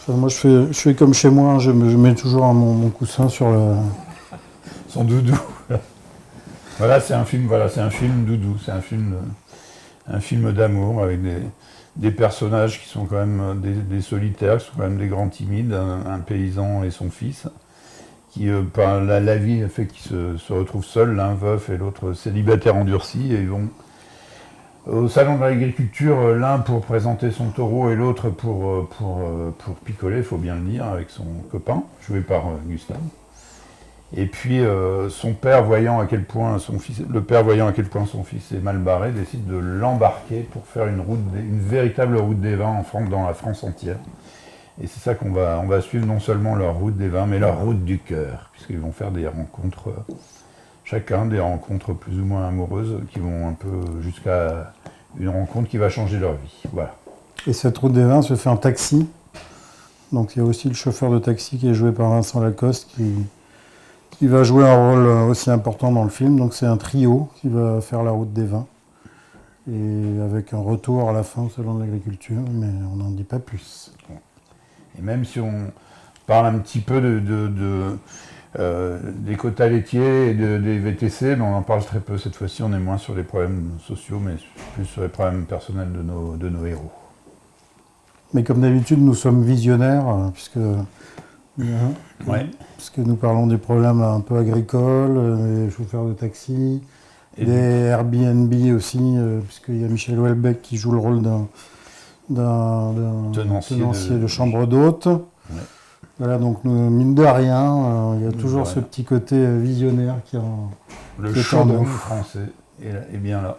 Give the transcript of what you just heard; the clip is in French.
Enfin, moi, je fais comme chez moi, je mets toujours mon coussin sur le... Son doudou. Voilà, c'est un film doudou, c'est un film d'amour avec des personnages qui sont quand même des solitaires, qui sont quand même des grands timides, un paysan et son fils, qui par la vie fait qu'ils se retrouvent seuls, l'un veuf et l'autre célibataire endurci, et ils vont au salon de l'agriculture, l'un pour présenter son taureau et l'autre pour picoler, il faut bien le dire, avec son copain, joué par Gustave. Et puis son père, voyant à quel point son fils est mal barré, décide de l'embarquer pour faire une véritable route des vins dans la France entière. Et c'est ça on va suivre, non seulement leur route des vins, mais leur route du cœur, puisqu'ils vont faire des rencontres, chacun des rencontres plus ou moins amoureuses, qui vont un peu jusqu'à une rencontre qui va changer leur vie. Voilà. Et cette route des vins se fait en taxi. Donc il y a aussi le chauffeur de taxi qui est joué par Vincent Lacoste, qui va jouer un rôle aussi important dans le film. Donc c'est un trio qui va faire la route des vins. Et avec un retour à la fin au salon de l'agriculture, mais on n'en dit pas plus. Et même si on parle un petit peu des quotas laitiers et des VTC, mais on en parle très peu cette fois-ci, on est moins sur les problèmes sociaux, mais plus sur les problèmes personnels de nos héros. Mais comme d'habitude, nous sommes visionnaires, puisque nous parlons des problèmes un peu agricoles, des chauffeurs de taxi, et des Airbnb aussi, puisqu'il y a Michel Houellebecq qui joue le rôle d'un tenancier de chambre d'hôte. Ouais. Voilà, donc mine de rien, il y a toujours ce petit côté visionnaire qui est en nous. Le chaudron français est bien là.